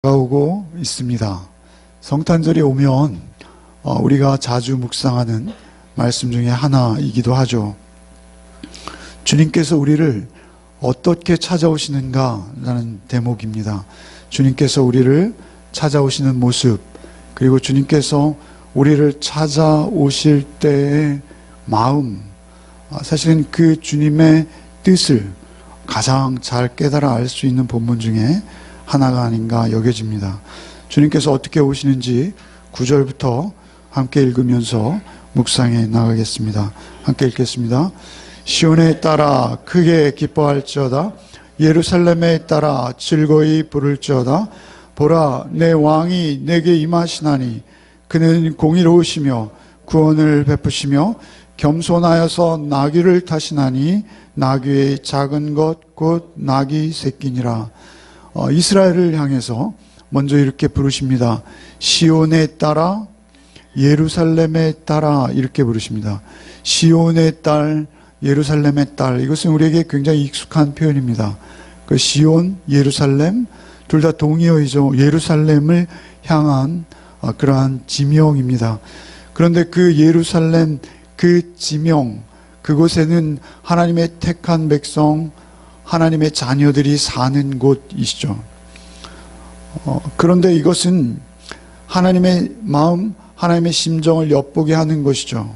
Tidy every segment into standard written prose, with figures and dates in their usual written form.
다가오고 있습니다. 성탄절이 오면 우리가 자주 묵상하는 말씀 중에 하나이기도 하죠. 주님께서 우리를 어떻게 찾아오시는가라는 대목입니다. 주님께서 우리를 찾아오시는 모습, 그리고 주님께서 우리를 찾아오실 때의 마음, 사실은 그 주님의 뜻을 가장 잘 깨달아 알 수 있는 본문 중에 하나가 아닌가 여겨집니다. 주님께서 어떻게 오시는지 9절부터 함께 읽으면서 묵상해 나가겠습니다. 함께 읽겠습니다. 시온에 따라 크게 기뻐할지어다. 예루살렘에 따라 즐거이 부를지어다. 보라, 내 왕이 내게 임하시나니 그는 공의로우시며 구원을 베푸시며 겸손하여서 나귀를 타시나니 나귀의 작은 것 곧 나귀 새끼니라. 이스라엘을 향해서 먼저 이렇게 부르십니다. 시온에 따라, 예루살렘에 따라 이렇게 부르십니다. 시온의 딸, 예루살렘의 딸, 이것은 우리에게 굉장히 익숙한 표현입니다. 그 시온, 예루살렘 둘 다 동의어이죠. 예루살렘을 향한 그러한 지명입니다. 그런데 그 예루살렘, 그 지명, 그곳에는 하나님의 택한 백성, 하나님의 자녀들이 사는 곳이시죠. 그런데 이것은 하나님의 마음, 하나님의 심정을 엿보게 하는 것이죠.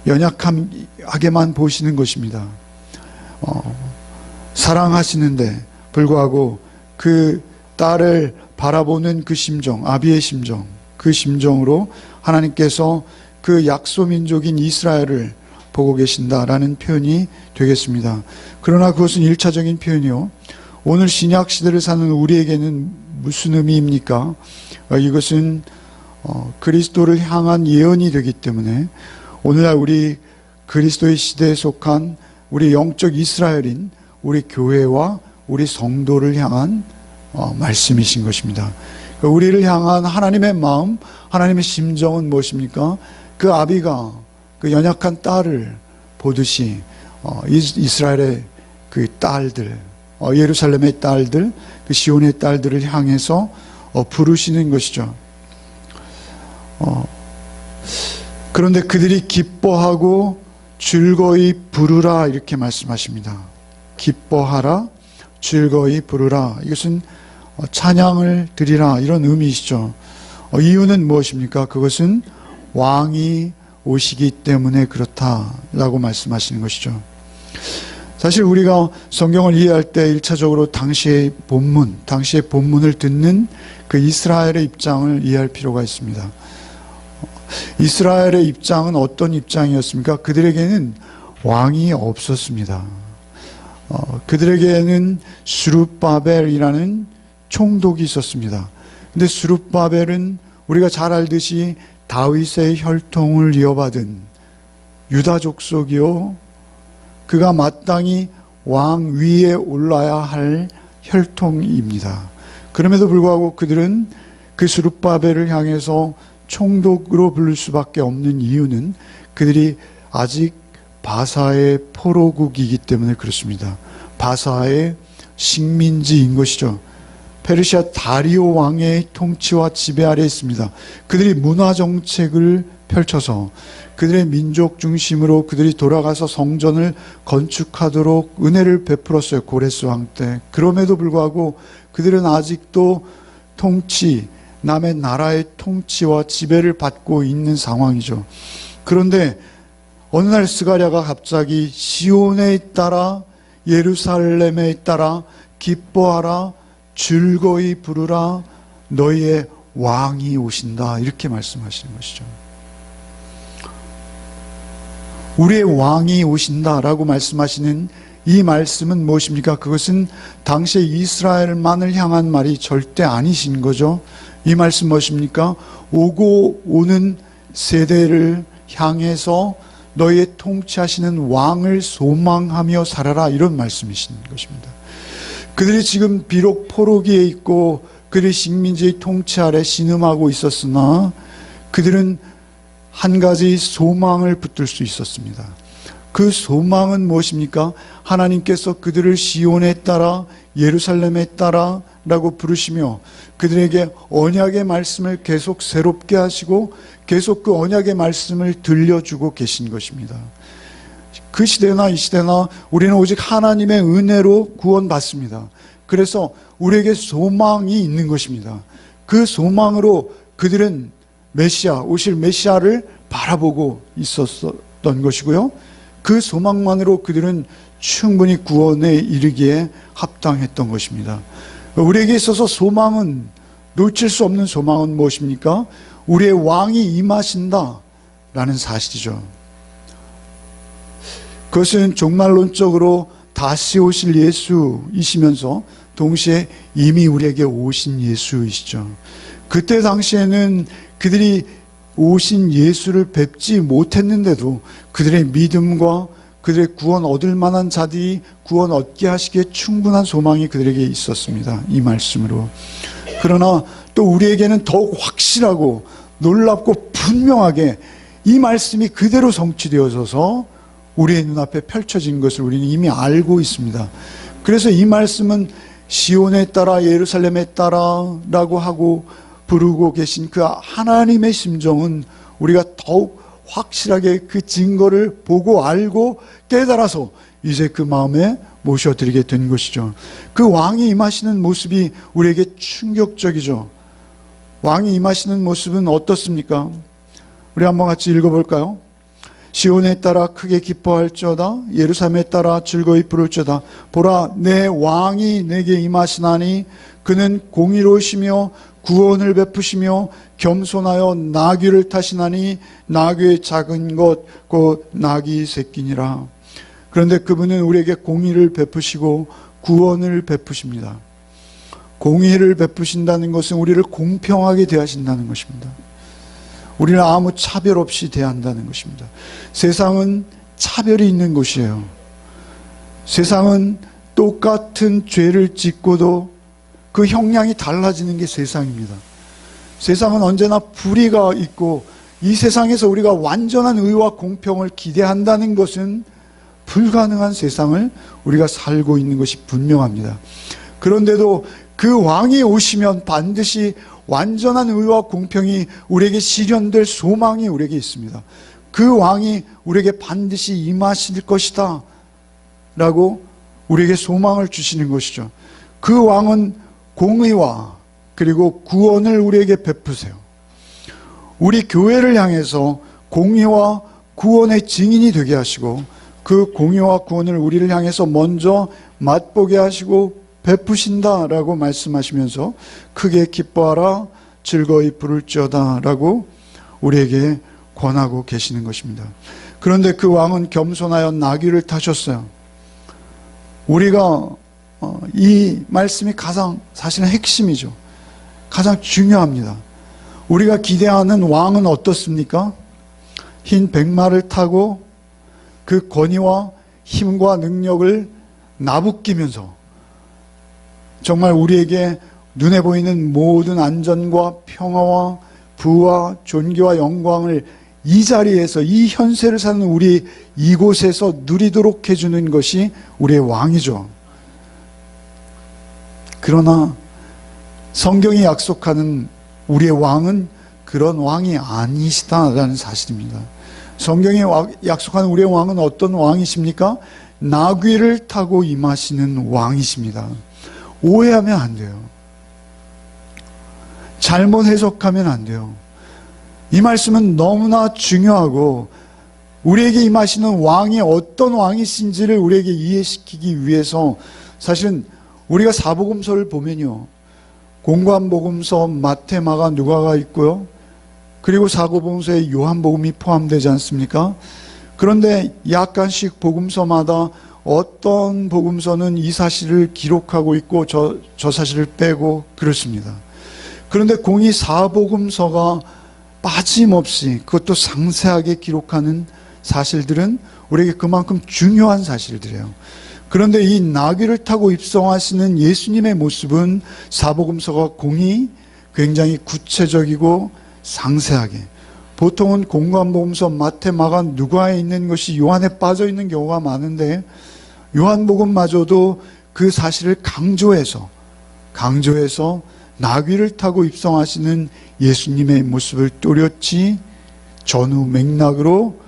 연약하게만 보시는 것입니다. 사랑하시는데 불구하고 그 딸을 바라보는 그 심정, 아비의 심정, 그 심정으로 하나님께서 그 약소민족인 이스라엘을 보고 계신다라는 표현이 되겠습니다. 그러나 그것은 1차적인 표현이요. 오늘 신약 시대를 사는 우리에게는 무슨 의미입니까? 이것은 그리스도를 향한 예언이 되기 때문에 오늘날 우리 그리스도의 시대에 속한 우리 영적 이스라엘인 우리 교회와 우리 성도를 향한 말씀이신 것입니다. 우리를 향한 하나님의 마음, 하나님의 심정은 무엇입니까? 그 아비가 그 연약한 딸을 보듯이 이스라엘의 그 딸들, 예루살렘의 딸들, 그 시온의 딸들을 향해서 부르시는 것이죠. 그런데 그들이 기뻐하고 즐거이 부르라 이렇게 말씀하십니다. 기뻐하라, 즐거이 부르라. 이것은 찬양을 드리라 이런 의미이시죠. 이유는 무엇입니까? 그것은 왕이 오시기 때문에 그렇다라고 말씀하시는 것이죠. 사실 우리가 성경을 이해할 때 1차적으로 당시의 본문을 듣는 그 이스라엘의 입장을 이해할 필요가 있습니다. 이스라엘의 입장은 어떤 입장이었습니까? 그들에게는 왕이 없었습니다. 그들에게는 스룹바벨이라는 총독이 있었습니다. 근데 스룹바벨은 우리가 잘 알듯이 다윗의 혈통을 이어받은 유다 족속이요, 그가 마땅히 왕 위에 올라야 할 혈통입니다. 그럼에도 불구하고 그들은 그 스룹바벨을 향해서 총독으로 부를 수밖에 없는 이유는 그들이 아직 바사의 포로국이기 때문에 그렇습니다. 바사의 식민지인 것이죠. 페르시아 다리오 왕의 통치와 지배 아래에 있습니다. 그들이 문화 정책을 펼쳐서 그들의 민족 중심으로 그들이 돌아가서 성전을 건축하도록 은혜를 베풀었어요. 고레스 왕 때. 그럼에도 불구하고 그들은 아직도 남의 나라의 통치와 지배를 받고 있는 상황이죠. 그런데 어느 날 스가랴가 갑자기 시온에 따라 예루살렘에 따라 기뻐하라, 즐거이 부르라, 너희의 왕이 오신다 이렇게 말씀하시는 것이죠. 우리의 왕이 오신다라고 말씀하시는 이 말씀은 무엇입니까? 그것은 당시의 이스라엘만을 향한 말이 절대 아니신 거죠. 이 말씀 무엇입니까? 오고 오는 세대를 향해서 너희의 통치하시는 왕을 소망하며 살아라 이런 말씀이신 것입니다. 그들이 지금 비록 포로기에 있고 그들이 식민지의 통치 아래 신음하고 있었으나 그들은 한 가지 소망을 붙들 수 있었습니다. 그 소망은 무엇입니까? 하나님께서 그들을 시온에 따라 예루살렘에 따라 라고 부르시며 그들에게 언약의 말씀을 계속 새롭게 하시고 계속 그 언약의 말씀을 들려주고 계신 것입니다. 그 시대나 이 시대나 우리는 오직 하나님의 은혜로 구원받습니다. 그래서 우리에게 소망이 있는 것입니다. 그 소망으로 그들은 메시아, 오실 메시아를 바라보고 있었던 것이고요. 그 소망만으로 그들은 충분히 구원에 이르기에 합당했던 것입니다. 우리에게 있어서 소망은, 놓칠 수 없는 소망은 무엇입니까? 우리의 왕이 임하신다라는 사실이죠. 그것은 종말론적으로 다시 오실 예수이시면서 동시에 이미 우리에게 오신 예수이시죠. 그때 당시에는 그들이 오신 예수를 뵙지 못했는데도 그들의 믿음과 그들의 구원 얻을 만한 자들이 구원 얻게 하시기에 충분한 소망이 그들에게 있었습니다. 이 말씀으로. 그러나 또 우리에게는 더욱 확실하고 놀랍고 분명하게 이 말씀이 그대로 성취되어져서 우리의 눈앞에 펼쳐진 것을 우리는 이미 알고 있습니다. 그래서 이 말씀은 시온에 따라 예루살렘에 따라 라고 하고 부르고 계신 그 하나님의 심정은 우리가 더욱 확실하게 그 증거를 보고 알고 깨달아서 이제 그 마음에 모셔드리게 된 것이죠. 그 왕이 임하시는 모습이 우리에게 충격적이죠. 왕이 임하시는 모습은 어떻습니까? 우리 한번 같이 읽어볼까요? 시온에 따라 크게 기뻐할지어다 예루살렘에 따라 즐거이 부를지어다 보라 내 왕이 내게 임하시나니 그는 공의로우시며 구원을 베푸시며 겸손하여 나귀를 타시나니 나귀의 작은 것 곧 나귀 새끼니라. 그런데 그분은 우리에게 공의를 베푸시고 구원을 베푸십니다. 공의를 베푸신다는 것은 우리를 공평하게 대하신다는 것입니다. 우리는 아무 차별 없이 대한다는 것입니다. 세상은 차별이 있는 곳이에요. 세상은 똑같은 죄를 짓고도 그 형량이 달라지는 게 세상입니다. 세상은 언제나 불의가 있고 이 세상에서 우리가 완전한 의와 공평을 기대한다는 것은 불가능한 세상을 우리가 살고 있는 것이 분명합니다. 그런데도 그 왕이 오시면 반드시 완전한 의와 공평이 우리에게 실현될 소망이 우리에게 있습니다. 그 왕이 우리에게 반드시 임하실 것이다 라고 우리에게 소망을 주시는 것이죠. 그 왕은 공의와 그리고 구원을 우리에게 베푸세요. 우리 교회를 향해서 공의와 구원의 증인이 되게 하시고 그 공의와 구원을 우리를 향해서 먼저 맛보게 하시고 베푸신다라고 말씀하시면서 크게 기뻐하라 즐거이 부를지어다 라고 우리에게 권하고 계시는 것입니다. 그런데 그 왕은 겸손하여 나귀를 타셨어요. 우리가 이 말씀이 가장 사실은 핵심이죠. 가장 중요합니다. 우리가 기대하는 왕은 어떻습니까? 흰 백마를 타고 그 권위와 힘과 능력을 나부끼면서 정말 우리에게 눈에 보이는 모든 안전과 평화와 부와 존귀와 영광을 이 자리에서 이 현세를 사는 우리 이곳에서 누리도록 해주는 것이 우리의 왕이죠. 그러나 성경이 약속하는 우리의 왕은 그런 왕이 아니시다라는 사실입니다. 성경이 약속하는 우리의 왕은 어떤 왕이십니까? 나귀를 타고 임하시는 왕이십니다. 오해하면 안 돼요. 잘못 해석하면 안 돼요. 이 말씀은 너무나 중요하고 우리에게 임하시는 왕이 어떤 왕이신지를 우리에게 이해시키기 위해서 사실은 우리가 사복음서를 보면요. 공관복음서, 마태, 마가, 누가가 있고요. 그리고 사복음서에 요한복음이 포함되지 않습니까? 그런데 약간씩 복음서마다 어떤 복음서는 이 사실을 기록하고 있고 저 사실을 빼고 그렇습니다. 그런데 공의 사복음서가 빠짐없이 그것도 상세하게 기록하는 사실들은 우리에게 그만큼 중요한 사실들이에요. 그런데 이 나귀를 타고 입성하시는 예수님의 모습은 사복음서가 공의 굉장히 구체적이고 상세하게, 보통은 공관복음서, 마태, 마가, 누가에 있는 것이 요한에 빠져 있는 경우가 많은데 요한복음마저도 그 사실을 강조해서 나귀를 타고 입성하시는 예수님의 모습을 또렷이 전후 맥락으로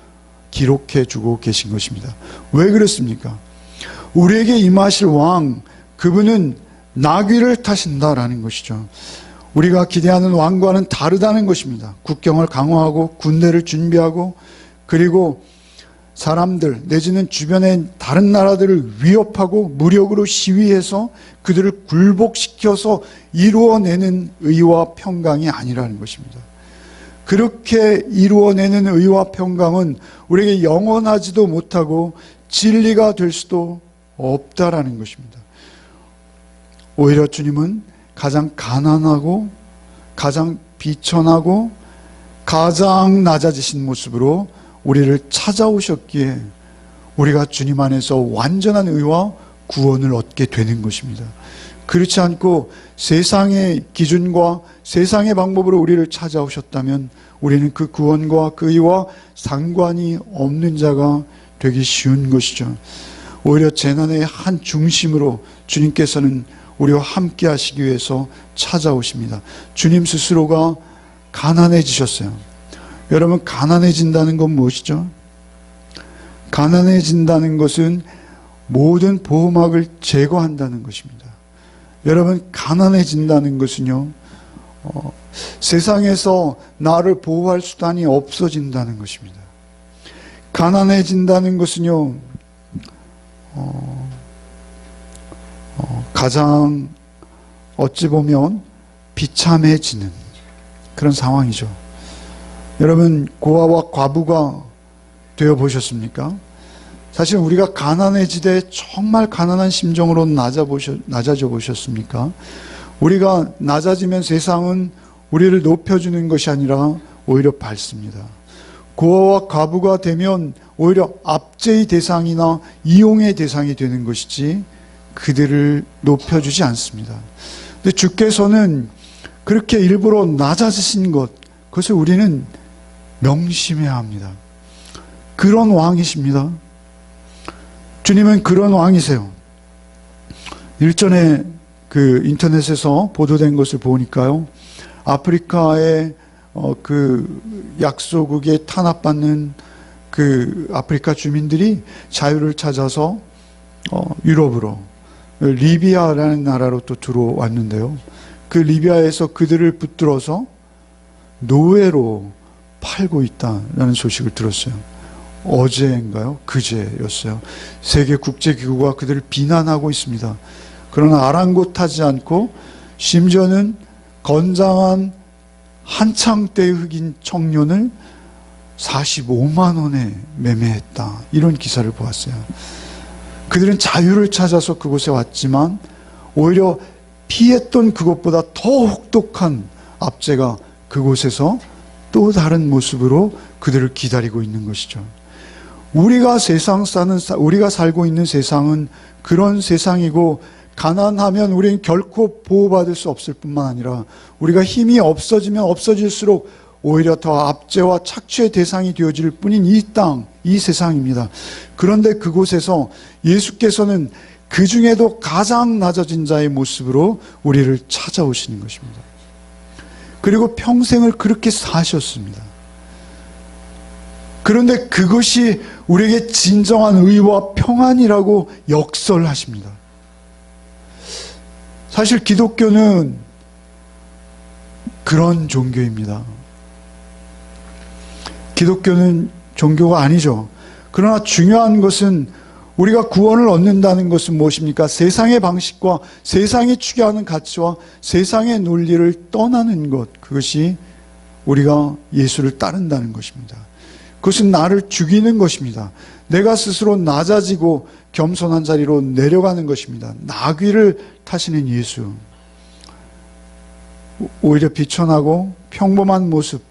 기록해 주고 계신 것입니다. 왜 그렇습니까? 우리에게 임하실 왕, 그분은 나귀를 타신다라는 것이죠. 우리가 기대하는 왕과는 다르다는 것입니다. 국경을 강화하고 군대를 준비하고 그리고 사람들 내지는 주변의 다른 나라들을 위협하고 무력으로 시위해서 그들을 굴복시켜서 이루어내는 의와 평강이 아니라는 것입니다. 그렇게 이루어내는 의와 평강은 우리에게 영원하지도 못하고 진리가 될 수도 없다라는 것입니다. 오히려 주님은 가장 가난하고 가장 비천하고 가장 낮아지신 모습으로 우리를 찾아오셨기에 우리가 주님 안에서 완전한 의와 구원을 얻게 되는 것입니다. 그렇지 않고 세상의 기준과 세상의 방법으로 우리를 찾아오셨다면 우리는 그 구원과 그 의와 상관이 없는 자가 되기 쉬운 것이죠. 오히려 재난의 한 중심으로 주님께서는 우리와 함께 하시기 위해서 찾아오십니다. 주님 스스로가 가난해지셨어요. 여러분, 가난해진다는 건 무엇이죠? 가난해진다는 것은 모든 보호막을 제거한다는 것입니다. 여러분, 가난해진다는 것은요, 세상에서 나를 보호할 수단이 없어진다는 것입니다. 가난해진다는 것은요, 가장 어찌 보면 비참해지는 그런 상황이죠. 여러분, 고아와 과부가 되어 보셨습니까? 사실 우리가 가난해지되 정말 가난한 심정으로 낮아져 보셨습니까? 우리가 낮아지면 세상은 우리를 높여주는 것이 아니라 오히려 밟습니다. 고아와 과부가 되면 오히려 압제의 대상이나 이용의 대상이 되는 것이지 그들을 높여주지 않습니다. 근데 주께서는 그렇게 일부러 낮아지신 것, 그것을 우리는 명심해야 합니다. 그런 왕이십니다. 주님은 그런 왕이세요. 일전에 그 인터넷에서 보도된 것을 보니까요, 아프리카의 그 약소국에 탄압받는 그 아프리카 주민들이 자유를 찾아서 유럽으로, 리비아라는 나라로 또 들어왔는데요. 그 리비아에서 그들을 붙들어서 노예로 팔고 있다라는 소식을 들었어요. 어제인가요? 그제였어요. 세계국제기구가 그들을 비난하고 있습니다. 그러나 아랑곳하지 않고 심지어는 건장한 한창 때 흑인 청년을 45만 원에 매매했다. 이런 기사를 보았어요. 그들은 자유를 찾아서 그곳에 왔지만 오히려 피했던 그것보다 더 혹독한 압제가 그곳에서 또 다른 모습으로 그들을 기다리고 있는 것이죠. 우리가 우리가 살고 있는 세상은 그런 세상이고, 가난하면 우리는 결코 보호받을 수 없을 뿐만 아니라 우리가 힘이 없어지면 없어질수록 오히려 더 압제와 착취의 대상이 되어질 뿐인 이 땅, 이 세상입니다. 그런데 그곳에서 예수께서는 그 중에도 가장 낮아진 자의 모습으로 우리를 찾아오시는 것입니다. 그리고 평생을 그렇게 사셨습니다. 그런데 그것이 우리에게 진정한 의와 평안이라고 역설하십니다. 사실 기독교는 그런 종교입니다. 기독교는 종교가 아니죠. 그러나 중요한 것은 우리가 구원을 얻는다는 것은 무엇입니까? 세상의 방식과 세상이 추구하는 가치와 세상의 논리를 떠나는 것, 그것이 우리가 예수를 따른다는 것입니다. 그것은 나를 죽이는 것입니다. 내가 스스로 낮아지고 겸손한 자리로 내려가는 것입니다. 나귀를 타시는 예수, 오히려 비천하고 평범한 모습,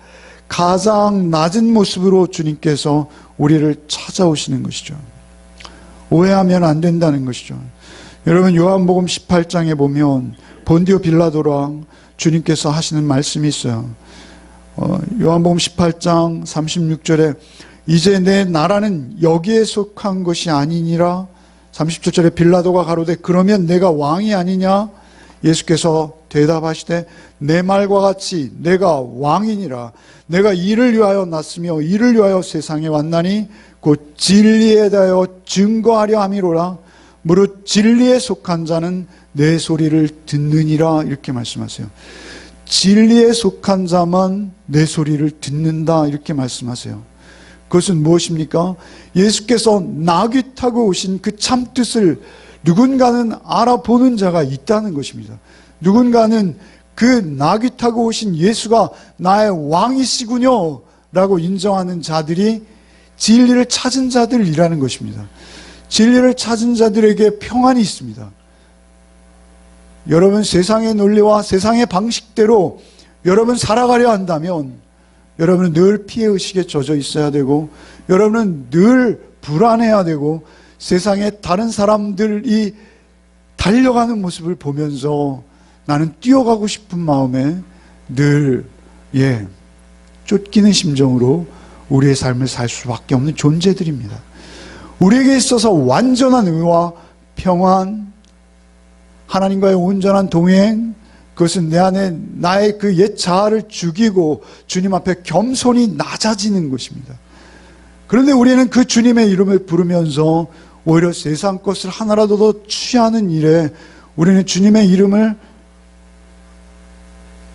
가장 낮은 모습으로 주님께서 우리를 찾아오시는 것이죠. 오해하면 안 된다는 것이죠. 여러분, 요한복음 18장에 보면 본디오 빌라도랑 주님께서 하시는 말씀이 있어요. 요한복음 18장 36절에 이제 내 나라는 여기에 속한 것이 아니니라 37절에 빌라도가 가로되 그러면 내가 왕이 아니냐? 예수께서 대답하시되 내 말과 같이 내가 왕이니라. 내가 이를 위하여 났으며 이를 위하여 세상에 왔나니 곧 진리에 대하여 증거하려 함이로라. 무릇 진리에 속한 자는 내 소리를 듣느니라. 이렇게 말씀하세요. 진리에 속한 자만 내 소리를 듣는다. 이렇게 말씀하세요. 그것은 무엇입니까? 예수께서 나귀 타고 오신 그 참뜻을 누군가는 알아보는 자가 있다는 것입니다. 누군가는 그 나귀 타고 오신 예수가 나의 왕이시군요 라고 인정하는 자들이 진리를 찾은 자들이라는 것입니다. 진리를 찾은 자들에게 평안이 있습니다. 여러분 세상의 논리와 세상의 방식대로 여러분 살아가려 한다면 여러분은 늘 피해의식에 젖어 있어야 되고 여러분은 늘 불안해야 되고 세상에 다른 사람들이 달려가는 모습을 보면서 나는 뛰어가고 싶은 마음에 늘 쫓기는 심정으로 우리의 삶을 살 수밖에 없는 존재들입니다. 우리에게 있어서 완전한 의와 평안, 하나님과의 온전한 동행, 그것은 내 안에 나의 그 옛 자아를 죽이고 주님 앞에 겸손히 낮아지는 것입니다. 그런데 우리는 그 주님의 이름을 부르면서 오히려 세상 것을 하나라도 더 취하는 일에 우리는 주님의 이름을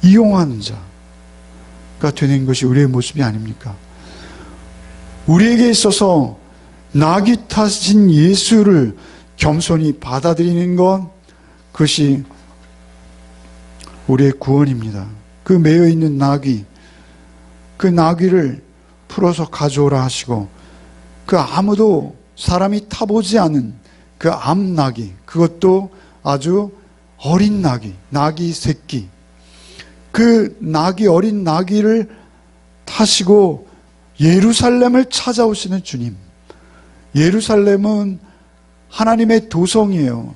이용하는 자가 되는 것이 우리의 모습이 아닙니까? 우리에게 있어서 나귀 타신 예수를 겸손히 받아들이는 것, 그것이 우리의 구원입니다. 그 매여 있는 나귀, 그 나귀를 풀어서 가져오라 하시고 그 아무도 사람이 타보지 않은 그 암나귀, 그것도 아주 어린 나귀, 나귀 새끼, 그 나귀, 어린 나귀를 타시고 예루살렘을 찾아오시는 주님. 예루살렘은 하나님의 도성이에요.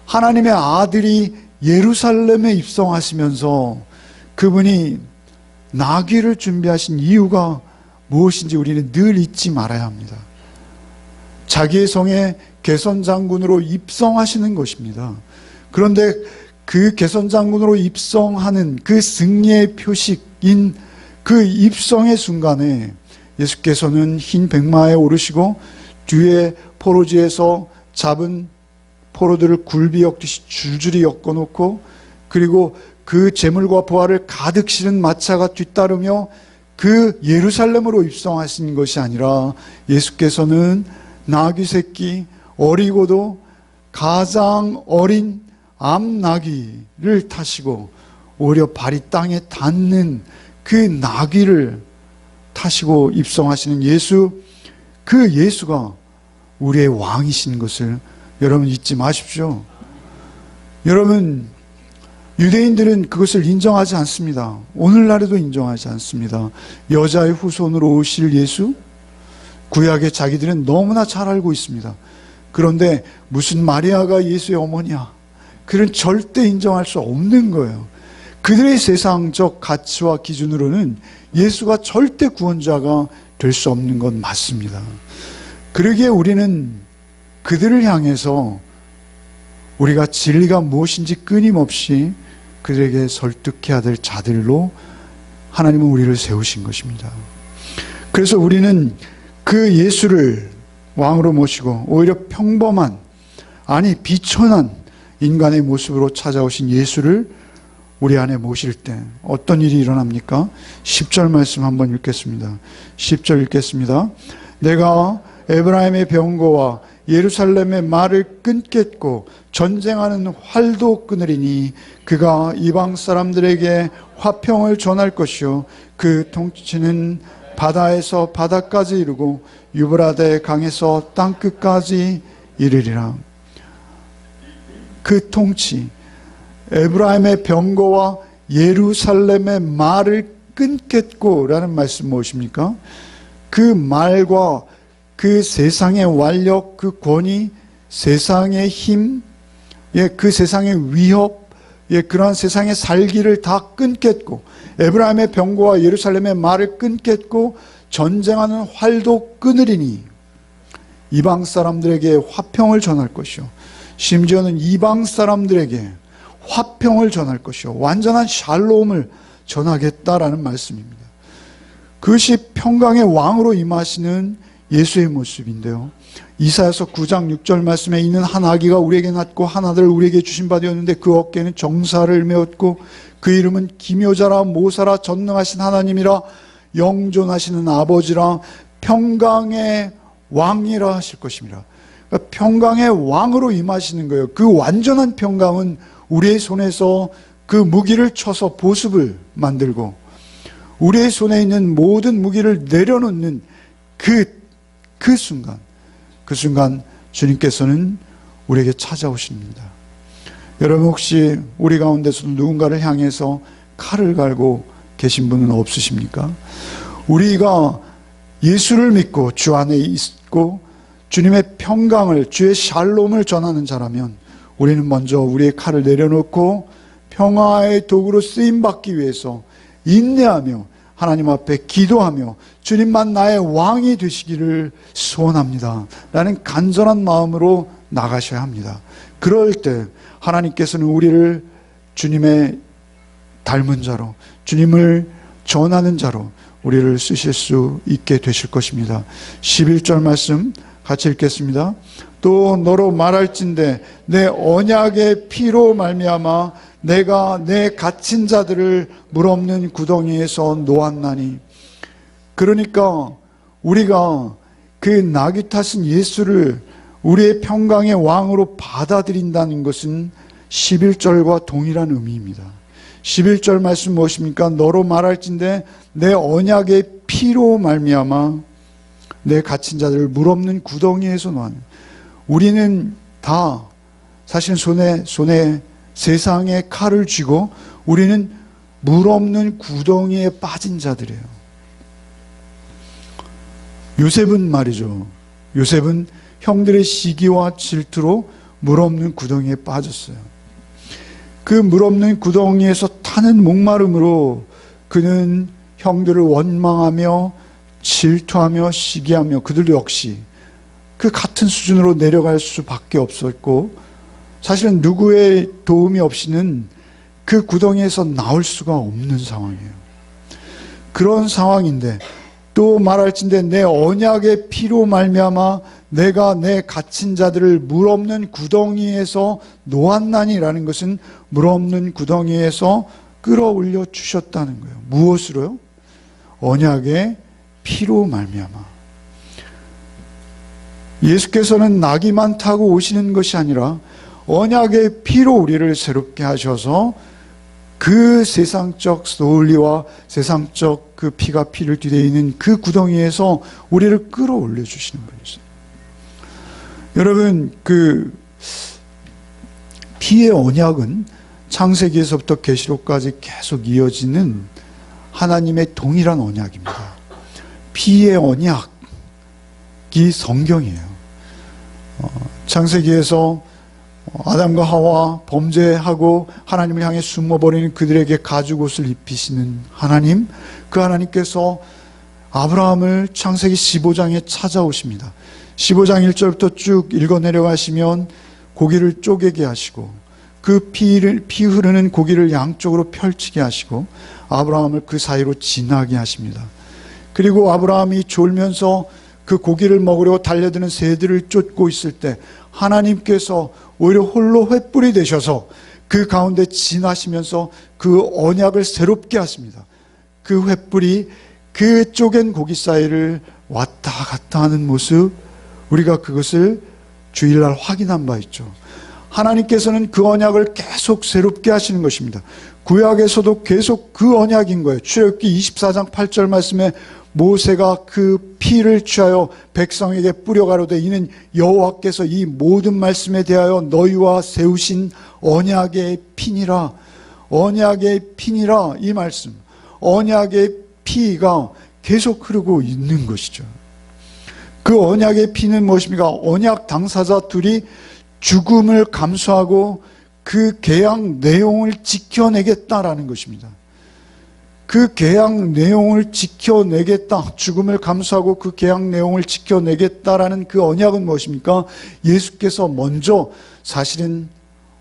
하나님의 아들이 예루살렘에 입성하시면서 그분이 나귀를 준비하신 이유가 무엇인지 우리는 늘 잊지 말아야 합니다. 자기의 성에 개선장군으로 입성하시는 것입니다. 그런데 그 개선장군으로 입성하는 그 승리의 표식인 그 입성의 순간에 예수께서는 흰 백마에 오르시고 뒤에 포로지에서 잡은 포로들을 굴비 엮듯이 줄줄이 엮어놓고 그리고 그 재물과 보화를 가득 실은 마차가 뒤따르며 그 예루살렘으로 입성하신 것이 아니라 예수께서는 나귀 새끼, 어리고도 가장 어린 암나귀를 타시고 오히려 발이 땅에 닿는 그 나귀를 타시고 입성하시는 예수, 그 예수가 우리의 왕이신 것을 여러분 잊지 마십시오. 여러분, 유대인들은 그것을 인정하지 않습니다. 오늘날에도 인정하지 않습니다. 여자의 후손으로 오실 예수, 구약의 자기들은 너무나 잘 알고 있습니다. 그런데 무슨 마리아가 예수의 어머니야, 그는 절대 인정할 수 없는 거예요. 그들의 세상적 가치와 기준으로는 예수가 절대 구원자가 될 수 없는 건 맞습니다. 그러기에 우리는 그들을 향해서 우리가 진리가 무엇인지 끊임없이 그들에게 설득해야 될 자들로 하나님은 우리를 세우신 것입니다. 그래서 우리는 그 예수를 왕으로 모시고 오히려 평범한, 아니 비천한 인간의 모습으로 찾아오신 예수를 우리 안에 모실 때 어떤 일이 일어납니까? 10절 말씀 한번 읽겠습니다. 10절 읽겠습니다. 내가 에브라임의 병거와 예루살렘의 말을 끊겠고 전쟁하는 활도 끊으리니 그가 이방 사람들에게 화평을 전할 것이요 그 통치는 바다에서 바다까지 이르고 유브라데 강에서 땅끝까지 이르리라. 그 통치, 에브라임의 병거와 예루살렘의 말을 끊겠고 라는 말씀 무엇입니까? 그 말과 그 세상의 완력, 그 권위, 세상의 힘, 그 세상의 위협, 그러한 세상의 살기를 다 끊겠고 에브라임의 병거와 예루살렘의 말을 끊겠고 전쟁하는 활도 끊으리니 이방 사람들에게 화평을 전할 것이요, 심지어는 이방 사람들에게 화평을 전할 것이요, 완전한 샬롬을 전하겠다라는 말씀입니다. 그것이 평강의 왕으로 임하시는 예수의 모습인데요, 이사야서 9장 6절 말씀에 있는 한 아기가 우리에게 낳고 한 아들을 우리에게 주신 바 되었는데 그 어깨에는 정사를 메었고 그 이름은 기묘자라 모사라 전능하신 하나님이라 영존하시는 아버지라 평강의 왕이라 하실 것입니다. 그러니까 평강의 왕으로 임하시는 거예요. 그 완전한 평강은 우리의 손에서 그 무기를 쳐서 보습을 만들고 우리의 손에 있는 모든 무기를 내려놓는 그 순간 주님께서는 우리에게 찾아오십니다. 여러분, 혹시 우리 가운데서 누군가를 향해서 칼을 갈고 계신 분은 없으십니까? 우리가 예수를 믿고 주 안에 있고 주님의 평강을, 주의 샬롬을 전하는 자라면 우리는 먼저 우리의 칼을 내려놓고 평화의 도구로 쓰임받기 위해서 인내하며 하나님 앞에 기도하며 주님만 나의 왕이 되시기를 소원합니다 라는 간절한 마음으로 나가셔야 합니다. 그럴 때 하나님께서는 우리를 주님의 닮은 자로, 주님을 전하는 자로 우리를 쓰실 수 있게 되실 것입니다. 11절 말씀 같이 읽겠습니다. 또 너로 말할진대 내 언약의 피로 말미암아 내가 내 갇힌 자들을 물 없는 구덩이에서 놓았나니. 그러니까 우리가 그 나귀 타신 예수를 우리의 평강의 왕으로 받아들인다는 것은 11절과 동일한 의미입니다. 11절 말씀 무엇입니까? 너로 말할진대 내 언약의 피로 말미암아 내 갇힌 자들을 물 없는 구덩이에서 놓았나니. 우리는 다 사실 손에 세상의 칼을 쥐고 우리는 물 없는 구덩이에 빠진 자들이에요. 요셉은 말이죠. 요셉은 형들의 시기와 질투로 물 없는 구덩이에 빠졌어요. 그 물 없는 구덩이에서 타는 목마름으로 그는 형들을 원망하며 질투하며 시기하며 그들도 역시 그 같은 수준으로 내려갈 수밖에 없었고, 사실은 누구의 도움이 없이는 그 구덩이에서 나올 수가 없는 상황이에요. 그런 상황인데 또 말할진대 내 언약의 피로 말미암아 내가 내 갇힌 자들을 물 없는 구덩이에서 놓았나니라는 것은 물 없는 구덩이에서 끌어올려 주셨다는 거예요. 무엇으로요? 언약의 피로 말미암아. 예수께서는 나귀만 타고 오시는 것이 아니라 언약의 피로 우리를 새롭게 하셔서 그 세상적 논리와 세상적 그 피가 피를 뒤대이는 그 구덩이에서 우리를 끌어올려 주시는 분이세요. 여러분, 그 피의 언약은 창세기에서부터 계시록까지 계속 이어지는 하나님의 동일한 언약입니다. 피의 언약이 성경이에요. 창세기에서 아담과 하와 범죄하고 하나님을 향해 숨어버리는 그들에게 가죽옷을 입히시는 하나님, 그 하나님께서 아브라함을 창세기 15장에 찾아오십니다. 15장 1절부터 쭉 읽어 내려가시면 고기를 쪼개게 하시고 그 피 흐르는 고기를 양쪽으로 펼치게 하시고 아브라함을 그 사이로 지나게 하십니다. 그리고 아브라함이 졸면서 그 고기를 먹으려고 달려드는 새들을 쫓고 있을 때 하나님께서 오히려 홀로 횃불이 되셔서 그 가운데 지나시면서 그 언약을 새롭게 하십니다. 그 횃불이 그 쪼갠 고기 사이를 왔다 갔다 하는 모습, 우리가 그것을 주일날 확인한 바 있죠. 하나님께서는 그 언약을 계속 새롭게 하시는 것입니다. 구약에서도 계속 그 언약인 거예요. 출애굽기 24장 8절 말씀에 모세가 그 피를 취하여 백성에게 뿌려가로되 이는 여호와께서 이 모든 말씀에 대하여 너희와 세우신 언약의 피니라. 언약의 피니라, 이 말씀, 언약의 피가 계속 흐르고 있는 것이죠. 그 언약의 피는 무엇입니까? 언약 당사자 둘이 죽음을 감수하고 그 계약 내용을 지켜내겠다라는 것입니다. 그 계약 내용을 지켜내겠다. 죽음을 감수하고 그 계약 내용을 지켜내겠다라는 그 언약은 무엇입니까? 예수께서 먼저 사실은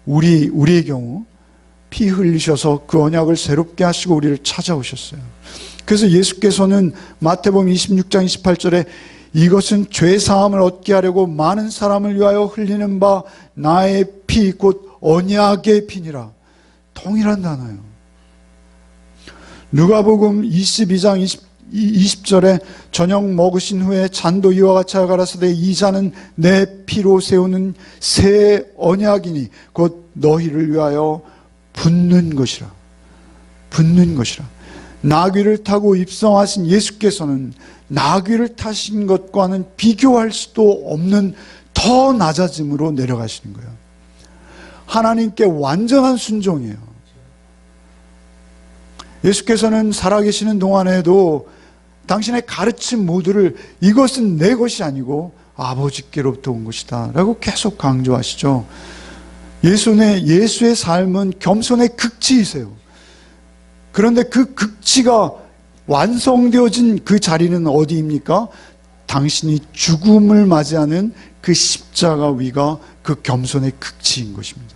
우리의 경우 피 흘리셔서 그 언약을 새롭게 하시고 우리를 찾아오셨어요. 그래서 예수께서는 마태복음 26장 28절에 이것은 죄 사함을 얻게 하려고 많은 사람을 위하여 흘리는 바 나의 피 곧 언약의 피니라. 동일한 단어예요. 누가복음 22장 20절에 저녁 먹으신 후에 잔도 이와 같이 가라사대 이 잔은 내 피로 세우는 새 언약이니 곧 너희를 위하여 붓는 것이라. 붓는 것이라. 나귀를 타고 입성하신 예수께서는 나귀를 타신 것과는 비교할 수도 없는 더 낮아짐으로 내려가시는 거예요. 하나님께 완전한 순종이에요. 예수께서는 살아계시는 동안에도 당신의 가르침 모두를 이것은 내 것이 아니고 아버지께로부터 온 것이다 라고 계속 강조하시죠. 예수의 삶은 겸손의 극치이세요. 그런데 그 극치가 완성되어진 그 자리는 어디입니까? 당신이 죽음을 맞이하는 그 십자가 위가 그 겸손의 극치인 것입니다.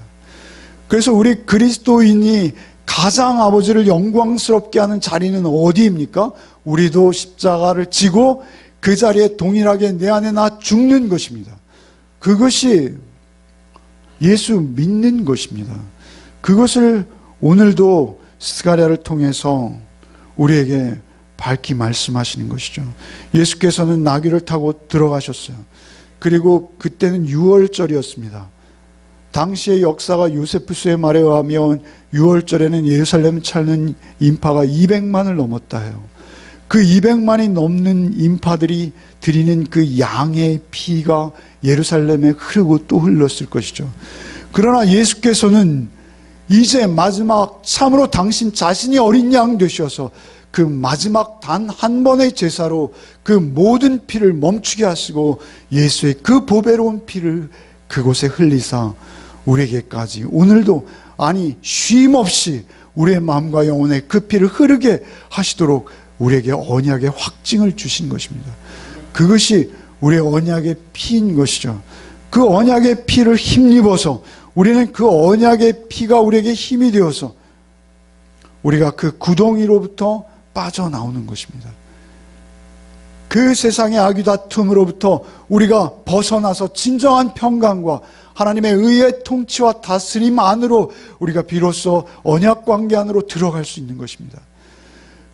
그래서 우리 그리스도인이 가장 아버지를 영광스럽게 하는 자리는 어디입니까? 우리도 십자가를 지고 그 자리에 동일하게 내 안에 나 죽는 것입니다. 그것이 예수 믿는 것입니다. 그것을 오늘도 스가랴를 통해서 우리에게 밝히 말씀하시는 것이죠. 예수께서는 나귀를 타고 들어가셨어요. 그리고 그때는 6월절이었습니다. 당시의 역사가 요세푸스의 말에 의하면 6월절에는 예루살렘을 찾는 인파가 200만을 넘었다 해요. 그 200만이 넘는 인파들이 드리는 그 양의 피가 예루살렘에 흐르고 또 흘렀을 것이죠. 그러나 예수께서는 이제 마지막 참으로 당신 자신이 어린 양 되셔서 그 마지막 단 한 번의 제사로 그 모든 피를 멈추게 하시고 예수의 그 보배로운 피를 그곳에 흘리사 우리에게까지 오늘도 아니 쉼 없이 우리의 마음과 영혼에 그 피를 흐르게 하시도록 우리에게 언약의 확증을 주신 것입니다. 그것이 우리의 언약의 피인 것이죠. 그 언약의 피를 힘입어서 우리는 그 언약의 피가 우리에게 힘이 되어서 우리가 그 구덩이로부터 빠져나오는 것입니다. 그 세상의 악의 다툼으로부터 우리가 벗어나서 진정한 평강과 하나님의 의의 통치와 다스림 안으로 우리가 비로소 언약 관계 안으로 들어갈 수 있는 것입니다.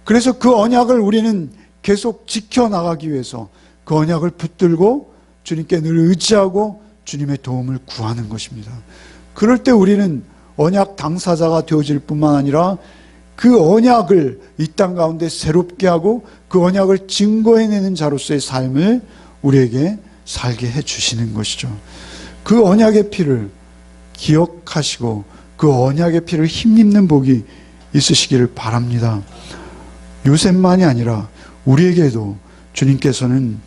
그래서 그 언약을 우리는 계속 지켜나가기 위해서 그 언약을 붙들고 주님께 늘 의지하고 주님의 도움을 구하는 것입니다. 그럴 때 우리는 언약 당사자가 되어질 뿐만 아니라 그 언약을 이 땅 가운데 새롭게 하고 그 언약을 증거해내는 자로서의 삶을 우리에게 살게 해주시는 것이죠. 그 언약의 피를 기억하시고 그 언약의 피를 힘입는 복이 있으시기를 바랍니다. 요셉만이 아니라 우리에게도 주님께서는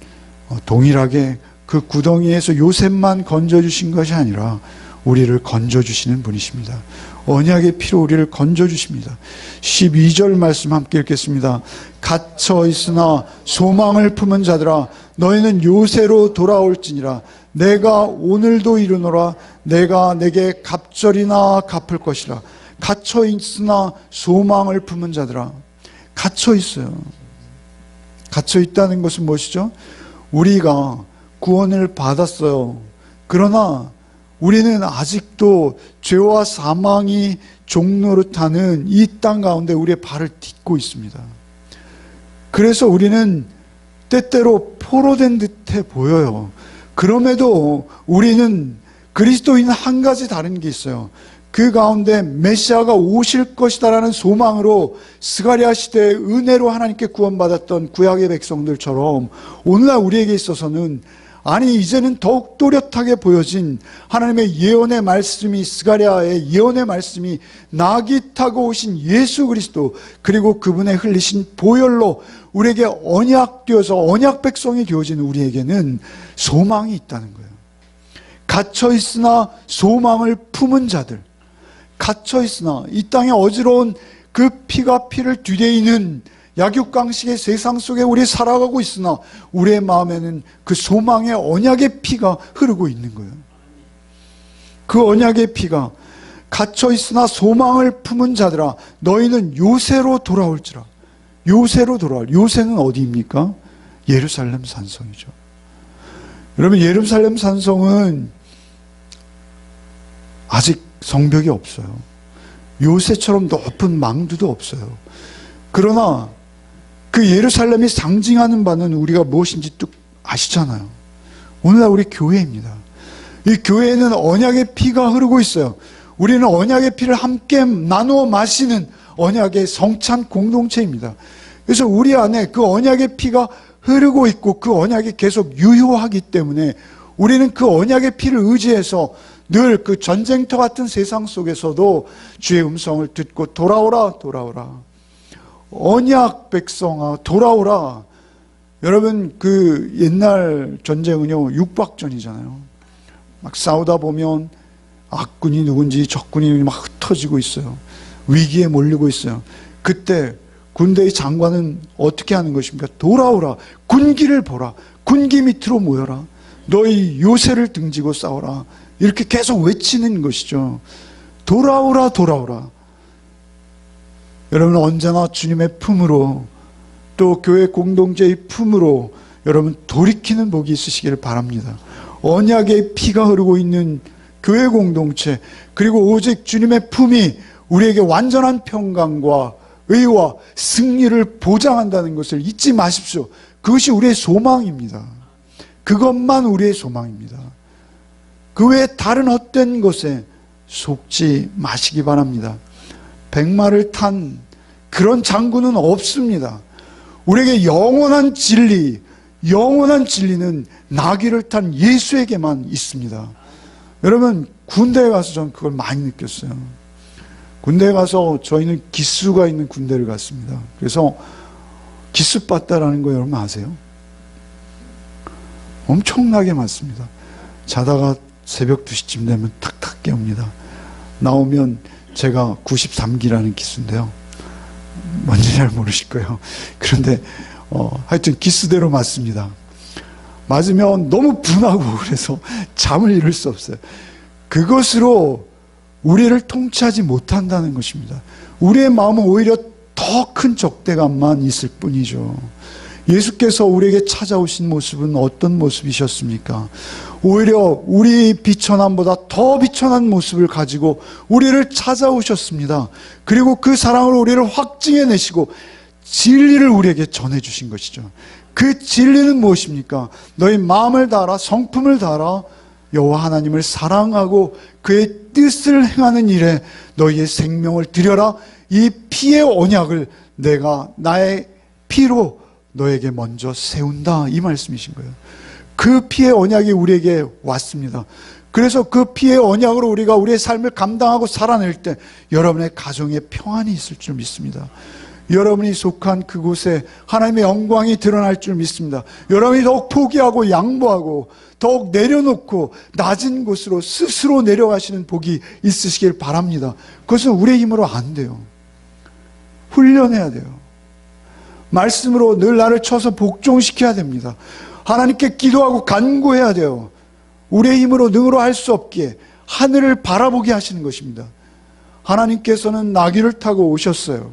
동일하게 그 구덩이에서 요셉만 건져주신 것이 아니라 우리를 건져주시는 분이십니다. 언약의 피로 우리를 건져주십니다. 12절 말씀 함께 읽겠습니다. 갇혀 있으나 소망을 품은 자들아 너희는 요새로 돌아올지니라. 내가 오늘도 이르노라. 내가 내게 갑절이나 갚을 것이라. 갇혀 있으나 소망을 품은 자들아. 갇혀 있어요. 갇혀 있다는 것은 무엇이죠? 우리가 구원을 받았어요. 그러나 우리는 아직도 죄와 사망이 종노릇하는 이 땅 가운데 우리의 발을 딛고 있습니다. 그래서 우리는 때때로 포로된 듯해 보여요. 그럼에도 우리는 그리스도인 한 가지 다른 게 있어요. 그 가운데 메시아가 오실 것이다라는 소망으로 스가랴 시대의 은혜로 하나님께 구원받았던 구약의 백성들처럼 오늘날 우리에게 있어서는 아니 이제는 더욱 또렷하게 보여진 하나님의 예언의 말씀이 스가랴의 예언의 말씀이 나귀 타고 오신 예수 그리스도 그리고 그분의 흘리신 보혈로 우리에게 언약되어서 언약 백성이 되어진 우리에게는 소망이 있다는 거예요. 갇혀 있으나 소망을 품은 자들, 갇혀 있으나 이 땅의 어지러운 그 피가 피를 뒤대이는 약육강식의 세상 속에 우리 살아가고 있으나 우리의 마음에는 그 소망의 언약의 피가 흐르고 있는 거예요. 그 언약의 피가 갇혀 있으나 소망을 품은 자들아 너희는 요새로 돌아올지라. 요새로 돌아올. 요새는 어디입니까? 예루살렘 산성이죠. 여러분, 예루살렘 산성은 아직 성벽이 없어요. 요새처럼 높은 망두도 없어요. 그러나 그 예루살렘이 상징하는 바는 우리가 무엇인지 뚝 아시잖아요. 오늘날 우리 교회입니다. 이 교회에는 언약의 피가 흐르고 있어요. 우리는 언약의 피를 함께 나누어 마시는 언약의 성찬 공동체입니다. 그래서 우리 안에 그 언약의 피가 흐르고 있고 그 언약이 계속 유효하기 때문에 우리는 그 언약의 피를 의지해서 늘 그 전쟁터 같은 세상 속에서도 주의 음성을 듣고 돌아오라 돌아오라. 언약 백성아 돌아오라. 여러분, 그 옛날 전쟁은요 육박전이잖아요. 막 싸우다 보면 악군이 누군지 적군이 막 흩어지고 있어요. 위기에 몰리고 있어요. 그때 군대의 장관은 어떻게 하는 것입니까? 돌아오라. 군기를 보라. 군기 밑으로 모여라. 너희 요새를 등지고 싸워라. 이렇게 계속 외치는 것이죠. 돌아오라 돌아오라. 여러분, 언제나 주님의 품으로 또 교회 공동체의 품으로 여러분 돌이키는 복이 있으시기를 바랍니다. 언약의 피가 흐르고 있는 교회 공동체, 그리고 오직 주님의 품이 우리에게 완전한 평강과 의와 승리를 보장한다는 것을 잊지 마십시오. 그것이 우리의 소망입니다. 그것만 우리의 소망입니다. 그 외에 다른 헛된 것에 속지 마시기 바랍니다. 백마를 탄 그런 장군은 없습니다. 우리에게 영원한 진리는 나귀를 탄 예수에게만 있습니다. 여러분, 군대에 가서 저는 그걸 많이 느꼈어요. 군대에 가서 저희는 기수가 있는 군대를 갔습니다. 그래서 기수받다라는 거 여러분 아세요? 엄청나게 많습니다. 자다가 새벽 2시쯤 되면 탁탁 깨웁니다. 나오면 제가 93기라는 기수인데요. 뭔지 잘 모르실 거예요. 그런데 하여튼 기수대로 맞습니다. 맞으면 너무 분하고 그래서 잠을 이룰 수 없어요. 그것으로 우리를 통치하지 못한다는 것입니다. 우리의 마음은 오히려 더 큰 적대감만 있을 뿐이죠. 예수께서 우리에게 찾아오신 모습은 어떤 모습이셨습니까? 오히려 우리 비천함보다 더 비천한 모습을 가지고 우리를 찾아오셨습니다. 그리고 그 사랑으로 우리를 확증해내시고 진리를 우리에게 전해주신 것이죠. 그 진리는 무엇입니까? 너희 마음을 다하라, 성품을 다하라, 여호와 하나님을 사랑하고 그의 뜻을 행하는 일에 너희의 생명을 드려라. 이 피의 언약을 내가 나의 피로 너에게 먼저 세운다, 이 말씀이신 거예요. 그 피의 언약이 우리에게 왔습니다. 그래서 그 피의 언약으로 우리가 우리의 삶을 감당하고 살아낼 때 여러분의 가정에 평안이 있을 줄 믿습니다. 여러분이 속한 그곳에 하나님의 영광이 드러날 줄 믿습니다. 여러분이 더욱 포기하고 양보하고 더욱 내려놓고 낮은 곳으로 스스로 내려가시는 복이 있으시길 바랍니다. 그것은 우리의 힘으로 안 돼요. 훈련해야 돼요. 말씀으로 늘 나를 쳐서 복종시켜야 됩니다. 하나님께 기도하고 간구해야 돼요. 우리의 힘으로 능으로 할 수 없기에 하늘을 바라보게 하시는 것입니다. 하나님께서는 나귀를 타고 오셨어요.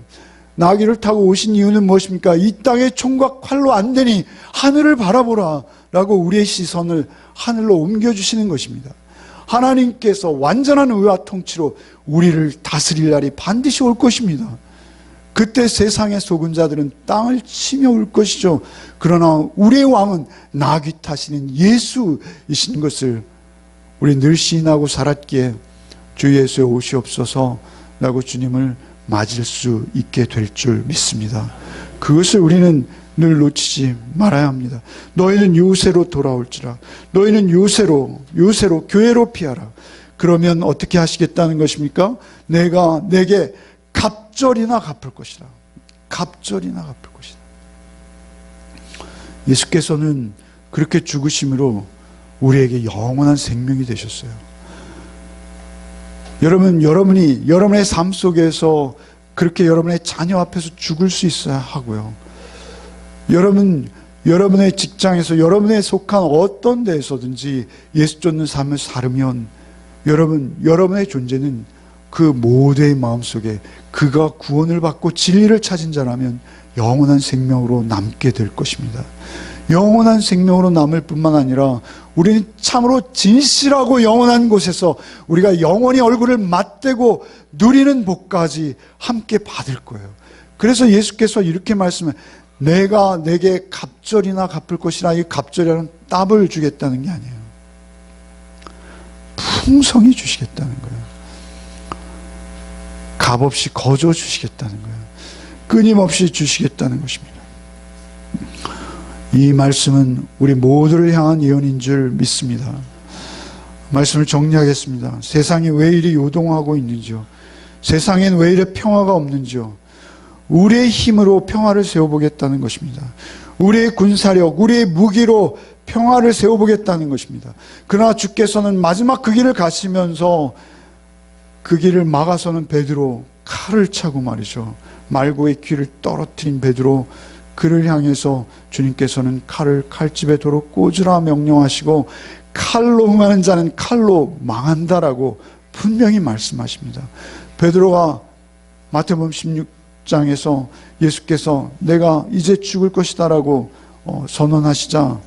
나귀를 타고 오신 이유는 무엇입니까? 이 땅의 총과 칼로 안 되니 하늘을 바라보라 라고 우리의 시선을 하늘로 옮겨주시는 것입니다. 하나님께서 완전한 의와 통치로 우리를 다스릴 날이 반드시 올 것입니다. 그때 세상의 속은 자들은 땅을 치며 울 것이죠. 그러나 우리의 왕은 나귀 타시는 예수이신 것을 우리 늘 시인하고 살았기에 주 예수의 오시옵소서 라고 주님을 맞을 수 있게 될 줄 믿습니다. 그것을 우리는 늘 놓치지 말아야 합니다. 너희는 요새로 돌아올지라. 너희는 요새로 교회로 피하라. 그러면 어떻게 하시겠다는 것입니까? 내가 내게 갑절이나 갚을 것이라. 갑절이나 갚을 것이다. 예수께서는 그렇게 죽으심으로 우리에게 영원한 생명이 되셨어요. 여러분이 여러분의 삶 속에서 그렇게 여러분의 자녀 앞에서 죽을 수 있어야 하고요. 여러분의 직장에서 여러분의 속한 어떤 데에서든지 예수 쫓는 삶을 살으면 여러분의 존재는 그 모두의 마음속에 그가 구원을 받고 진리를 찾은 자라면 영원한 생명으로 남게 될 것입니다. 영원한 생명으로 남을 뿐만 아니라 우리는 참으로 진실하고 영원한 곳에서 우리가 영원히 얼굴을 맞대고 누리는 복까지 함께 받을 거예요. 그래서 예수께서 이렇게 말씀해, 내가 내게 갑절이나 갚을 것이라. 이 갑절이라는 답을 주겠다는 게 아니에요. 풍성히 주시겠다는 거예요. 값없이 거저 주시겠다는 거예요. 끊임없이 주시겠다는 것입니다. 이 말씀은 우리 모두를 향한 예언인 줄 믿습니다. 말씀을 정리하겠습니다. 세상이 왜 이리 요동하고 있는지요? 세상엔 왜 이리 평화가 없는지요? 우리의 힘으로 평화를 세워보겠다는 것입니다. 우리의 군사력, 우리의 무기로 평화를 세워보겠다는 것입니다. 그러나 주께서는 마지막 그 길을 가시면서 그 길을 막아서는 베드로 칼을 차고 말이죠. 말고의 귀를 떨어뜨린 베드로, 그를 향해서 주님께서는 칼을 칼집에 도로 꽂으라 명령하시고 칼로 흥하는 자는 칼로 망한다라고 분명히 말씀하십니다. 베드로가 마태복음 16장에서 예수께서 내가 이제 죽을 것이다라고 선언하시자,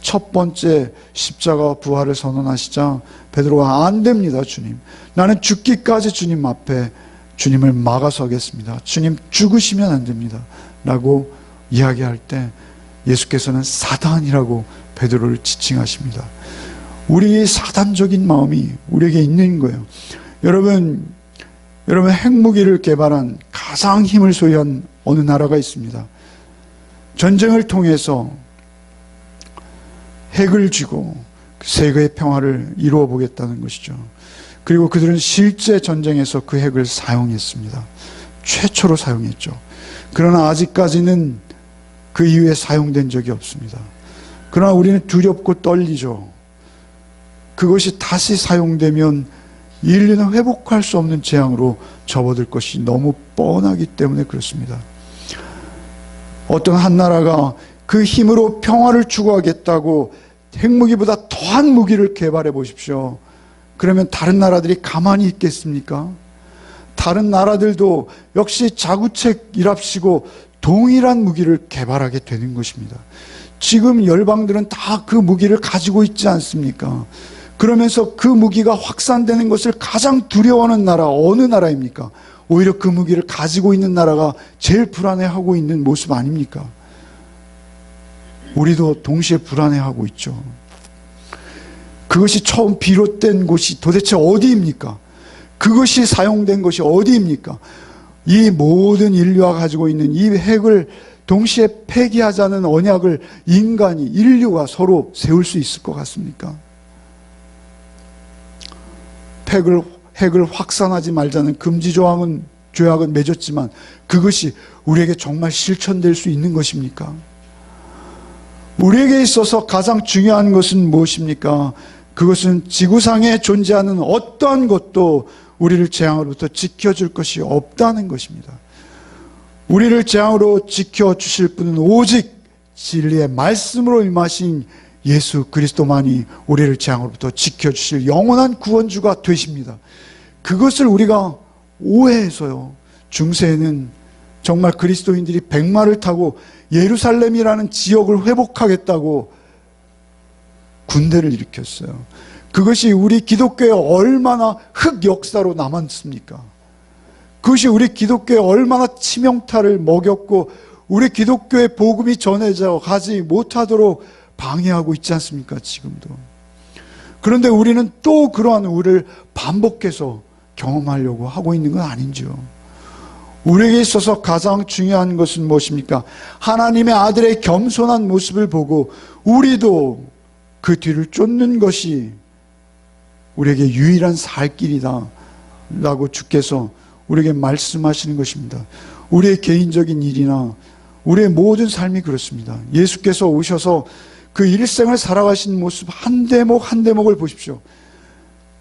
첫 번째 십자가 부활을 선언하시자 베드로가 안 됩니다. 주님, 나는 죽기까지 주님 앞에 주님을 막아서겠습니다. 주님 죽으시면 안 됩니다 라고 이야기할 때 예수께서는 사단이라고 베드로를 지칭하십니다. 우리의 사단적인 마음이 우리에게 있는 거예요. 여러분 핵무기를 개발한 가장 힘을 소유한 어느 나라가 있습니다. 전쟁을 통해서 핵을 쥐고 세계의 평화를 이루어 보겠다는 것이죠. 그리고 그들은 실제 전쟁에서 그 핵을 사용했습니다. 최초로 사용했죠. 그러나 아직까지는 그 이후에 사용된 적이 없습니다. 그러나 우리는 두렵고 떨리죠. 그것이 다시 사용되면 인류는 회복할 수 없는 재앙으로 접어들 것이 너무 뻔하기 때문에 그렇습니다. 어떤 한 나라가 그 힘으로 평화를 추구하겠다고 핵무기보다 더한 무기를 개발해 보십시오. 그러면 다른 나라들이 가만히 있겠습니까? 다른 나라들도 역시 자구책이랍시고 동일한 무기를 개발하게 되는 것입니다. 지금 열방들은 다 그 무기를 가지고 있지 않습니까? 그러면서 그 무기가 확산되는 것을 가장 두려워하는 나라 어느 나라입니까? 오히려 그 무기를 가지고 있는 나라가 제일 불안해하고 있는 모습 아닙니까? 우리도 동시에 불안해하고 있죠. 그것이 처음 비롯된 곳이 도대체 어디입니까? 그것이 사용된 것이 어디입니까? 이 모든 인류가 가지고 있는 이 핵을 동시에 폐기하자는 언약을 인류가 서로 세울 수 있을 것 같습니까? 핵을 확산하지 말자는 금지 조약은 맺었지만 그것이 우리에게 정말 실천될 수 있는 것입니까? 우리에게 있어서 가장 중요한 것은 무엇입니까? 그것은 지구상에 존재하는 어떠한 것도 우리를 재앙으로부터 지켜줄 것이 없다는 것입니다. 우리를 재앙으로 지켜주실 분은 오직 진리의 말씀으로 임하신 예수 그리스도만이 우리를 재앙으로부터 지켜주실 영원한 구원주가 되십니다. 그것을 우리가 오해해서요, 중세에는 정말 그리스도인들이 백마를 타고 예루살렘이라는 지역을 회복하겠다고 군대를 일으켰어요. 그것이 우리 기독교에 얼마나 흑역사로 남았습니까? 그것이 우리 기독교에 얼마나 치명타를 먹였고 우리 기독교의 복음이 전해져 가지 못하도록 방해하고 있지 않습니까? 지금도. 그런데 우리는 또 그러한 우리를 반복해서 경험하려고 하고 있는 건 아닌지요? 우리에게 있어서 가장 중요한 것은 무엇입니까? 하나님의 아들의 겸손한 모습을 보고 우리도 그 뒤를 쫓는 것이 우리에게 유일한 살 길이다 라고 주께서 우리에게 말씀하시는 것입니다. 우리의 개인적인 일이나 우리의 모든 삶이 그렇습니다. 예수께서 오셔서 그 일생을 살아가신 모습 한 대목 한 대목을 보십시오.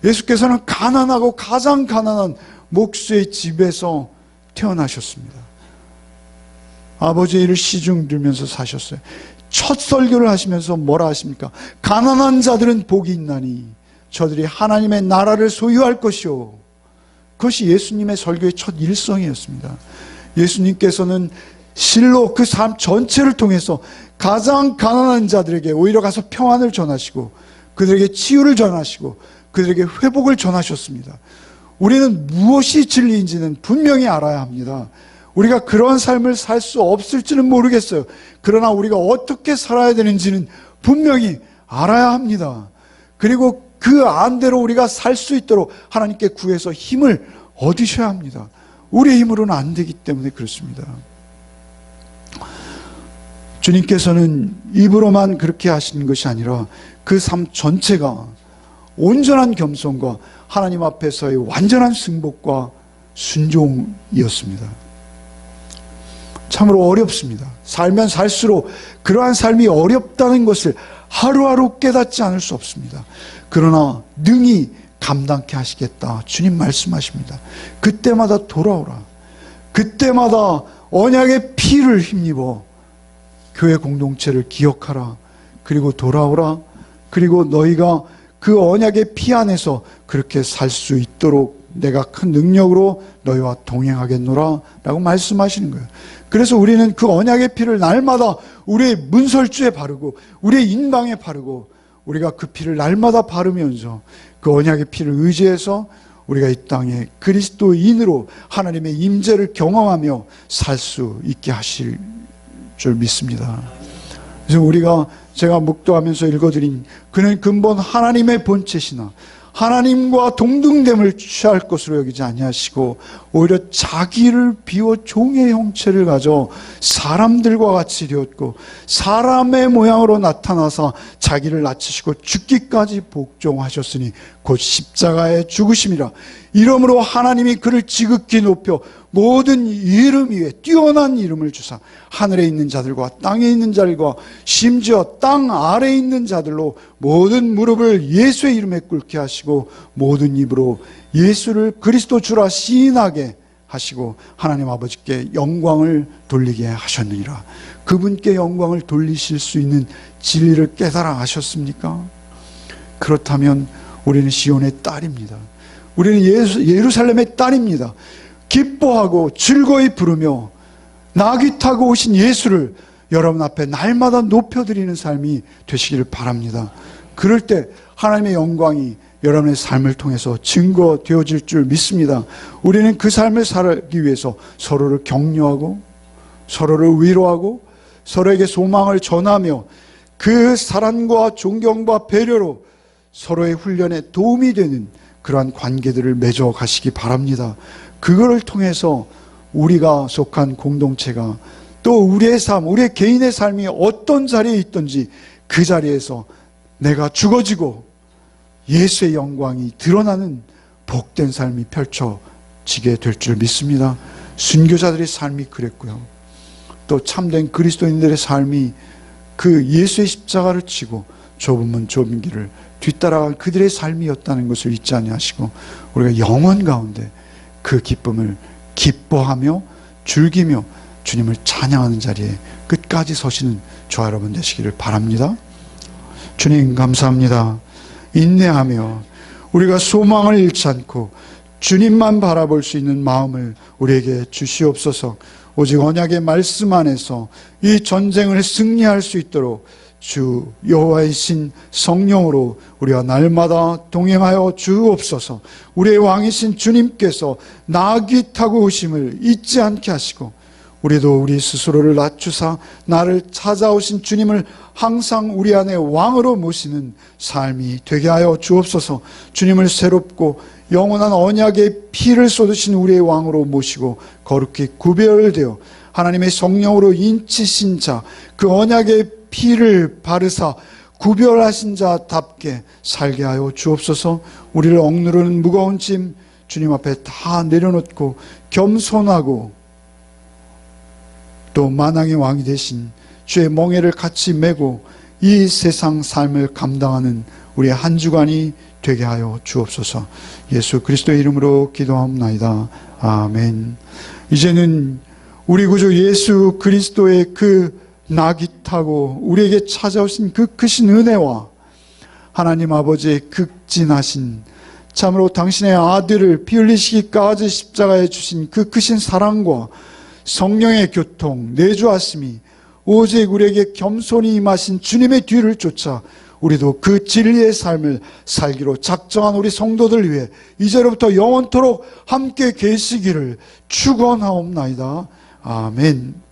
예수께서는 가난하고 가장 가난한 목수의 집에서 태어나셨습니다. 아버지의 일을 시중 들면서 사셨어요. 첫 설교를 하시면서 뭐라 하십니까? 가난한 자들은 복이 있나니 저들이 하나님의 나라를 소유할 것이요. 그것이 예수님의 설교의 첫 일성이었습니다. 예수님께서는 실로 그 삶 전체를 통해서 가장 가난한 자들에게 오히려 가서 평안을 전하시고 그들에게 치유를 전하시고 그들에게 회복을 전하셨습니다. 우리는 무엇이 진리인지는 분명히 알아야 합니다. 우리가 그런 삶을 살 수 없을지는 모르겠어요. 그러나 우리가 어떻게 살아야 되는지는 분명히 알아야 합니다. 그리고 그 안대로 우리가 살 수 있도록 하나님께 구해서 힘을 얻으셔야 합니다. 우리의 힘으로는 안 되기 때문에 그렇습니다. 주님께서는 입으로만 그렇게 하시는 것이 아니라 그 삶 전체가 온전한 겸손과 하나님 앞에서의 완전한 승복과 순종이었습니다. 참으로 어렵습니다. 살면 살수록 그러한 삶이 어렵다는 것을 하루하루 깨닫지 않을 수 없습니다. 그러나 능히 감당케 하시겠다. 주님 말씀하십니다. 그때마다 돌아오라. 그때마다 언약의 피를 힘입어 교회 공동체를 기억하라. 그리고 돌아오라. 그리고 너희가 그 언약의 피 안에서 그렇게 살 수 있도록 내가 큰 능력으로 너희와 동행하겠노라 라고 말씀하시는 거예요. 그래서 우리는 그 언약의 피를 날마다 우리의 문설주에 바르고 우리의 인방에 바르고 우리가 그 피를 날마다 바르면서 그 언약의 피를 의지해서 우리가 이 땅에 그리스도인으로 하나님의 임재를 경험하며 살 수 있게 하실 줄 믿습니다. 그래서 제가 묵도하면서 읽어드린 그는 근본 하나님의 본체시나 하나님과 동등됨을 취할 것으로 여기지 아니하시고 오히려 자기를 비워 종의 형체를 가져 사람들과 같이 되었고 사람의 모양으로 나타나서 자기를 낮추시고 죽기까지 복종하셨으니 곧 십자가의 죽으심이라. 이러므로 하나님이 그를 지극히 높여 모든 이름 위에 뛰어난 이름을 주사 하늘에 있는 자들과 땅에 있는 자들과 심지어 땅 아래에 있는 자들로 모든 무릎을 예수의 이름에 꿇게 하시고 모든 입으로 예수를 그리스도 주라 시인하게 하시고 하나님 아버지께 영광을 돌리게 하셨느니라. 그분께 영광을 돌리실 수 있는 진리를 깨달아 아셨습니까? 그렇다면 우리는 시온의 딸입니다. 우리는 예루살렘의 딸입니다. 기뻐하고 즐거이 부르며 나귀 타고 오신 예수를 여러분 앞에 날마다 높여드리는 삶이 되시기를 바랍니다. 그럴 때 하나님의 영광이 여러분의 삶을 통해서 증거되어질 줄 믿습니다. 우리는 그 삶을 살기 위해서 서로를 격려하고 서로를 위로하고 서로에게 소망을 전하며 그 사랑과 존경과 배려로 서로의 훈련에 도움이 되는 그러한 관계들을 맺어 가시기 바랍니다. 그거를 통해서 우리가 속한 공동체가 또 우리의 삶, 우리의 개인의 삶이 어떤 자리에 있든지 그 자리에서 내가 죽어지고 예수의 영광이 드러나는 복된 삶이 펼쳐지게 될 줄 믿습니다. 순교자들의 삶이 그랬고요. 또 참된 그리스도인들의 삶이 그 예수의 십자가를 지고 좁은 문 좁은 길을 뒤따라간 그들의 삶이었다는 것을 잊지 아니하시고 우리가 영원 가운데 그 기쁨을 기뻐하며 즐기며 주님을 찬양하는 자리에 끝까지 서시는 저와 여러분 되시기를 바랍니다. 주님 감사합니다. 인내하며 우리가 소망을 잃지 않고 주님만 바라볼 수 있는 마음을 우리에게 주시옵소서. 오직 언약의 말씀 안에서 이 전쟁을 승리할 수 있도록 주 여호와이신 성령으로 우리와 날마다 동행하여 주옵소서. 우리의 왕이신 주님께서 나귀 타고 오심을 잊지 않게 하시고 우리도 우리 스스로를 낮추사 나를 찾아오신 주님을 항상 우리 안에 왕으로 모시는 삶이 되게 하여 주옵소서. 주님을 새롭고 영원한 언약의 피를 쏟으신 우리의 왕으로 모시고 거룩히 구별되어 하나님의 성령으로 인치신 자, 그 언약의 피를 바르사 구별하신 자답게 살게 하여 주옵소서. 우리를 억누르는 무거운 짐 주님 앞에 다 내려놓고 겸손하고 또 만왕의 왕이 되신 주의 멍에를 같이 메고 이 세상 삶을 감당하는 우리의 한 주간이 되게 하여 주옵소서. 예수 그리스도의 이름으로 기도하옵나이다. 아멘. 이제는 우리 구주 예수 그리스도의 그 낙이 타고 우리에게 찾아오신 그 크신 은혜와 하나님 아버지의 극진하신, 참으로 당신의 아들을 피 흘리시기까지 십자가에 주신 그 크신 사랑과 성령의 교통, 내주하심이 오직 우리에게 겸손히 임하신 주님의 뒤를 쫓아 우리도 그 진리의 삶을 살기로 작정한 우리 성도들 위해 이제로부터 영원토록 함께 계시기를 축원하옵나이다. 아멘.